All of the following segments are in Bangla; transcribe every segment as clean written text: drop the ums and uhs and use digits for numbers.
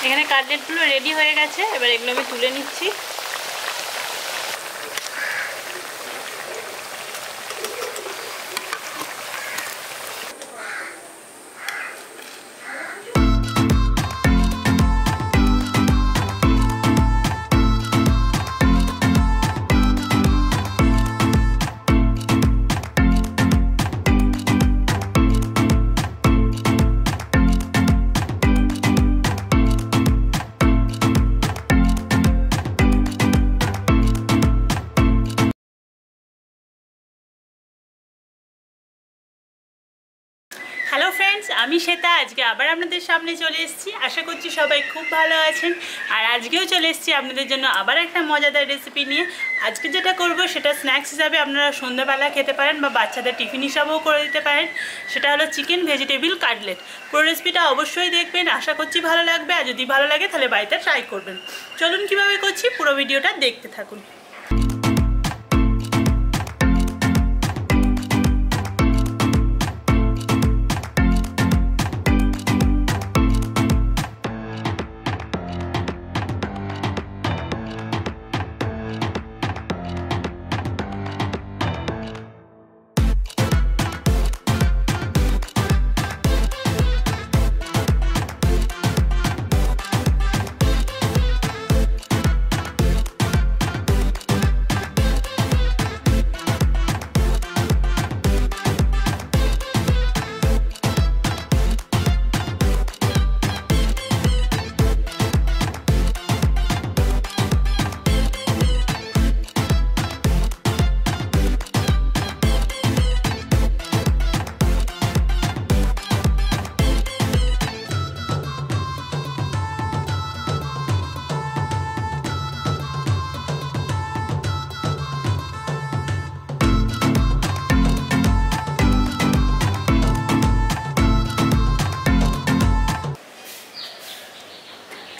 এখানে কাটলেটগুলো রেডি হয়ে গেছে, এবার এগুলো আমি তুলে নিচ্ছি। হ্যালো ফ্রেন্ডস, আমি শ্বেতা। আজকে আবার আপনাদের সামনে চলে এসেছি। আশা করছি সবাই খুব ভালো আছেন। আর আজকেও চলে এসেছি আপনাদের জন্য আবার একটা মজাদার রেসিপি নিয়ে। আজকে যেটা করব সেটা স্ন্যাক্স হিসাবে আপনারা সন্ধ্যাবেলা খেতে পারেন বা বাচ্চাদের টিফিন হিসাবেও করে দিতে পারেন। সেটা হলো চিকেন ভেজিটেবল কাটলেট। পুরো রেসিপিটা অবশ্যই দেখবেন, আশা করছি ভালো লাগবে। আর যদি ভালো লাগে তাহলে বাড়িতে ট্রাই করবেন। চলুন কীভাবে করছি পুরো ভিডিওটা দেখতে থাকুন।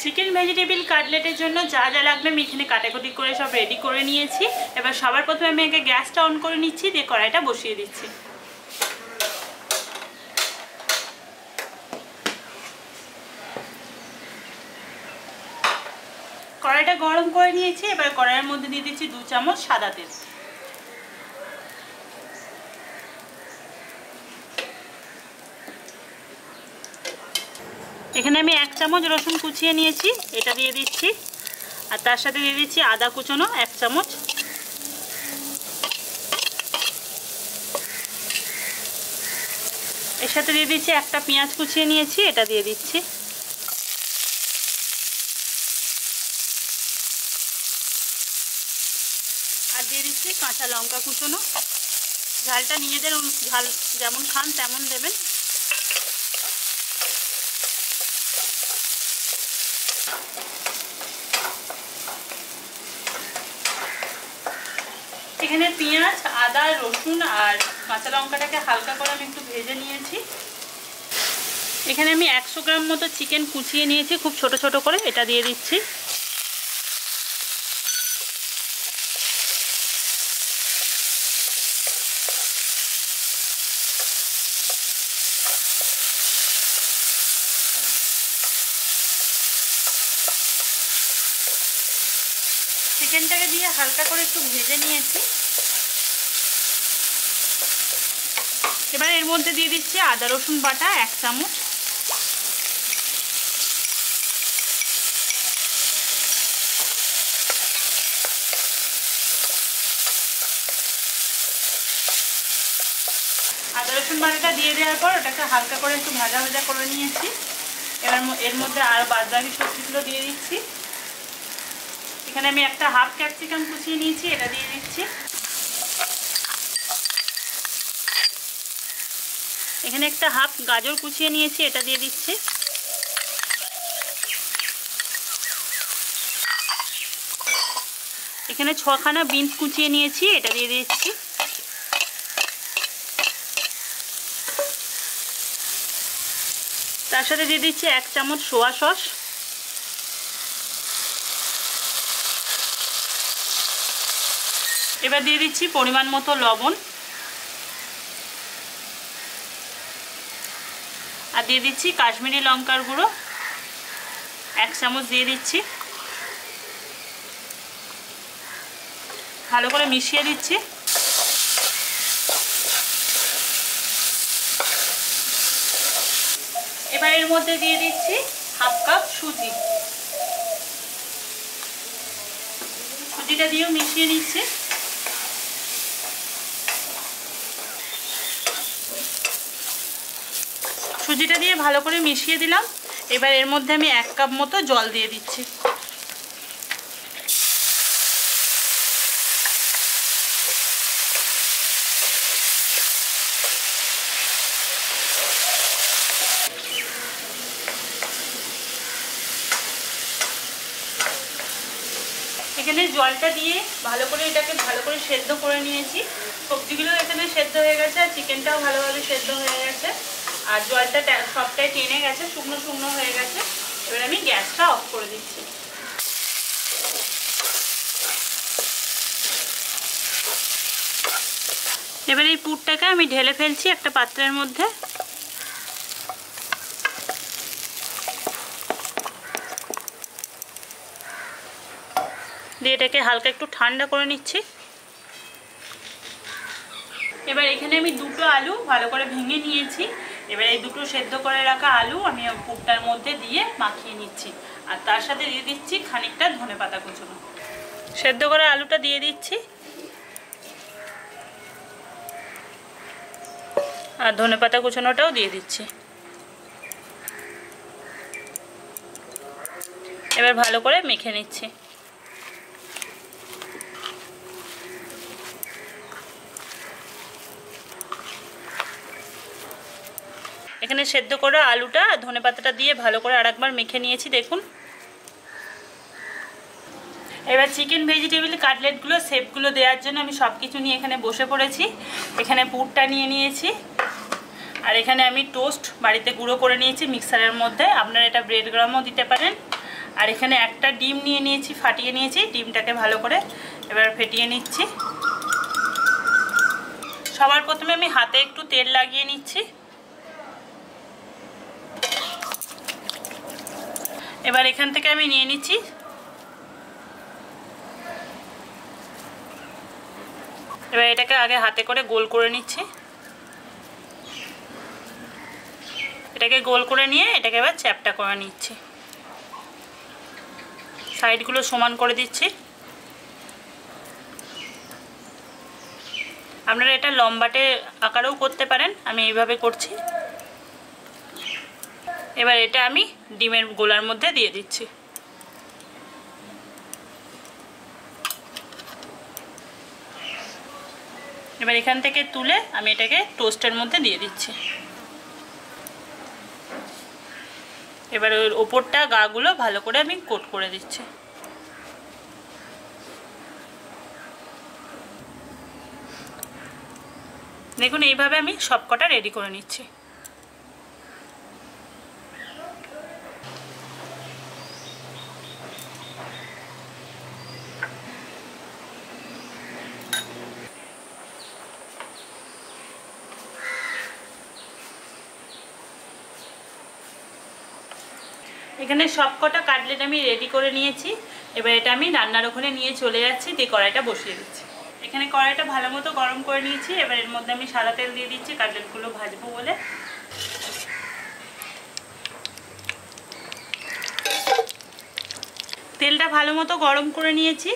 চিকেন ভেজিটেবল কাটলেটের জন্য যা যা লাগবে আমি এখানে কাটাকুটি করে সব রেডি করে নিয়েছি। এবার সবার প্রথমে আমি আগে গ্যাসটা অন করে নিচ্ছি, দিয়ে কড়াইটা বসিয়ে দিচ্ছি। কড়াইটা গরম করে নিয়েছি। এবার কড়াইয়ের মধ্যে দিয়ে দিচ্ছি 2 চামচ সাদা তেল। এখানে আমি 1 চামচ রসুন কুচিয়ে নিয়েছি, এটা দিয়ে দিচ্ছি। আর তার সাথে দিয়ে দিচ্ছি আদা কুচনো 1 চামচ। এর সাথে দিয়ে দিচ্ছি একটা পেঁয়াজ কুচিয়ে নিয়েছি, এটা দিয়ে দিচ্ছি। আর দিয়ে দিচ্ছি কাঁচা লঙ্কা কুচনো। ঝালটা নিজেদের ঝাল যেমন খান তেমন দেবেন। এখানে পেঁয়াজ, আদা, রসুন আর কাঁচা লঙ্কাটাকে হালকা করে আমি একটু ভেজে নিয়েছি। এখানে আমি 100 গ্রাম মতো চিকেন কুচিয়ে নিয়েছি খুব ছোট ছোট করে, এটা দিয়ে দিচ্ছি। চিকেনটাকে দিয়ে হালকা করে একটু ভেজে নিয়েছি। এবার এর মধ্যে দিয়ে দিচ্ছি আদা রসুন বাটা 1 চামচ। আদা রসুন বাটাটা দিয়ে দেওয়ার পর ওটাকে হালকা করে একটু ভাজা ভাজা করে নিয়েছি। এবার এর মধ্যে আর বাদবাকি সবজিগুলো দিয়ে দিচ্ছি। এখানে আমি একটা হাফ ক্যাপসিকাম কুচিয়ে নিয়েছি, এটা দিয়ে দিচ্ছি। এখানে একটা হাফ গাজর কুচিয়ে নিয়েছি, এটা দিয়ে দিচ্ছি। এখানে 6খানা বিনস কুচিয়ে নিয়েছি, এটা দিয়ে দিচ্ছি। তার সাথে দিয়ে দিচ্ছি 1 চামচ সোয়া সস। এবার দিয়ে দিচ্ছি পরিমাণ মতো লবণ। আর দিয়ে দিচ্ছি কাশ্মীরি লঙ্কার গুঁড়ো 1 চামচ দিয়ে দিচ্ছি, ভালো করে মিশিয়ে দিচ্ছি। এবার এর মধ্যে দিয়ে দিচ্ছি 1/2 কাপ সুজি। সুজিটা দিয়েও মিশিয়ে নিচ্ছি। সুজিটা দিয়ে ভালো করে মিশিয়ে দিলাম। এবার এর মধ্যে আমি 1 কাপ মতো জল দিয়ে দিচ্ছি। এখানে জলটা দিয়ে ভালো করে এটাকে ভালো করে সেদ্ধ করে নিয়েছি। সবজিগুলো এখানে সেদ্ধ হয়ে গেছে, আর চিকেনটাও ভালোভাবে সেদ্ধ হয়ে গেছে, আর জলটা সবটাই টেনে গেছে, শুকনো শুকনো হয়ে গেছে। এবার আমি গ্যাসটা অফ করে দিচ্ছি। এবার এই পুরটাকে আমি ঢেলে ফেলছি একটা পাত্রের মধ্যে। দিয়ে এটাকে হালকা একটু ঠান্ডা করে নিচ্ছি। এবার এখানে আমি 2টো আলু ভালো করে ভেঙে নিয়েছি। এবার এই 2টো সেদ্ধ করে রাখা আলু আমি পুরটার মধ্যে দিয়ে মাখিয়ে নিচ্ছি, আর তার সাথে দিয়ে দিচ্ছি খানিকটা ধনেপাতা কুচনো। সেদ্ধ করা আলুটা দিয়ে দিচ্ছি, আর ধনেপাতা কুচনোটাও দিয়ে দিচ্ছি। এবার ভালো করে মেখে নিচ্ছি। এখানে সেদ্ধ করা আলুটা আর ধনেপাতাটা দিয়ে ভালো করে আরেকবার মেখে নিয়েছি, দেখুন। এবার চিকেন ভেজিটেবল কাটলেটগুলো শেপগুলো দেওয়ার জন্য আমি সব কিছু নিয়ে এখানে বসে পড়েছি। এখানে পুরটা নিয়ে নিয়েছি, আর এখানে আমি টোস্ট বাড়িতে গুঁড়ো করে নিয়েছি মিক্সারের মধ্যে, আপনারা এটা ব্রেড গ্রামও দিতে পারেন। আর এখানে একটা ডিম নিয়ে নিয়েছি, ফাটিয়ে নিয়েছি। ডিমটাকে ভালো করে এবার ফেটিয়ে নিচ্ছি। সবার প্রথমে আমি হাতে একটু তেল লাগিয়ে নিচ্ছি। এবার এখান থেকে আমি নিয়ে নিচ্ছি এবার এটাকে আগে হাতে করে গোল করে নিচ্ছি। এটাকে গোল করে নিয়ে এটাকে এবার চ্যাপটা করে নিচ্ছি। সাইডগুলো সমান করে দিচ্ছি। আপনারা এটা লম্বাটে আকারেও করতে পারেন, আমি এইভাবে করছি। এবার এটা আমি ডিমের গোলার মধ্যে দিয়ে দিচ্ছি। এবার এখান থেকে তুলে আমি এটাকে টোস্টের মধ্যে দিয়ে দিচ্ছি। এবার ওর ওপরটা গাগুলো ভালো করে আমি কোট করে দিচ্ছি। দেখুন এইভাবে আমি সবকটা রেডি করে নিচ্ছি। এখানে সবকটা কাটলেট আমি রেডি করে নিয়েছি। এবার এটা আমি রান্নার ওখানে নিয়ে চলে যাচ্ছি, দিয়ে কড়াইটা বসিয়ে দিচ্ছি। এখানে কড়াইটা ভালো মতো গরম করে নিয়েছি। এবার এর মধ্যে আমি সাদা তেল দিয়ে দিচ্ছি কাটলেটগুলো ভাজবো বলে। তেলটা ভালো মতো গরম করে নিয়েছি।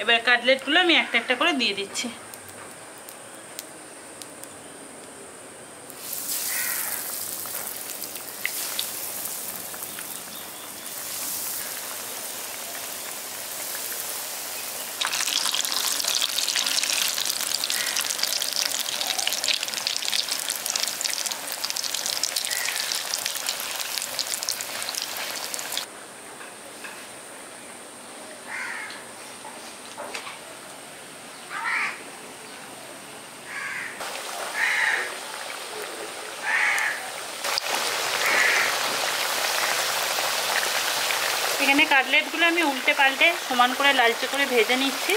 এবার কাটলেটগুলো আমি একটা একটা করে দিয়ে দিচ্ছি। এখানে কাটলেটগুলো আমি উল্টে পাল্টে সমান করে লালচে করে ভেজে নিচ্ছি।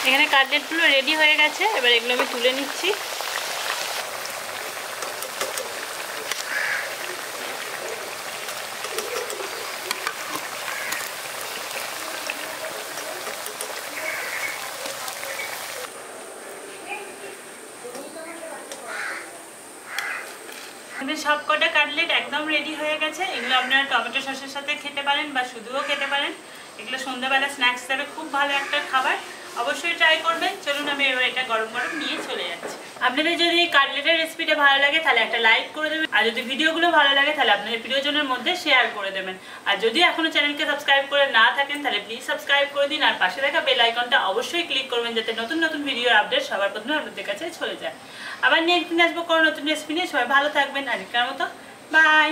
এখানে কাটলেটগুলো রেডি হয়ে গেছে। এবার এগুলো আমি তুলে নিচ্ছি। সব কটা কাটলেট একদম রেডি হয়ে গেছে। এগুলো আপনারা টমেটো সসের সাথে খেতে পারেন বা শুধুও খেতে পারেন। এগুলো সন্ধ্যাবেলা স্ন্যাক্স হিসাবে খুব ভালো একটা খাবার, অবশ্যই ট্রাই করবেন। চলুন আমি এবার এটা গরম গরম নিয়ে চলে যাচ্ছি। আপনাদের যদি এই কাটলেটের রেসিপিটা ভালো লাগে তাহলে একটা লাইক করে দেবেন, আর যদি ভিডিওগুলো ভালো লাগে তাহলে আপনাদের প্রিয়জনের মধ্যে শেয়ার করে দেবেন। আর যদি এখনো চ্যানেলকে সাবস্ক্রাইব করে না থাকেন তাহলে প্লিজ সাবস্ক্রাইব করে দিন, আর পাশে থাকা বেল আইকনটা অবশ্যই ক্লিক করবেন যাতে নতুন নতুন ভিডিওর আপডেট সবার প্রথমে আপনাদের কাছে চলে যায়। আবার নিয়ে একদিন আসবো কোনো নতুন রেসিপি নিয়ে। সবাই ভালো থাকবেন। আজকের মতো বাই।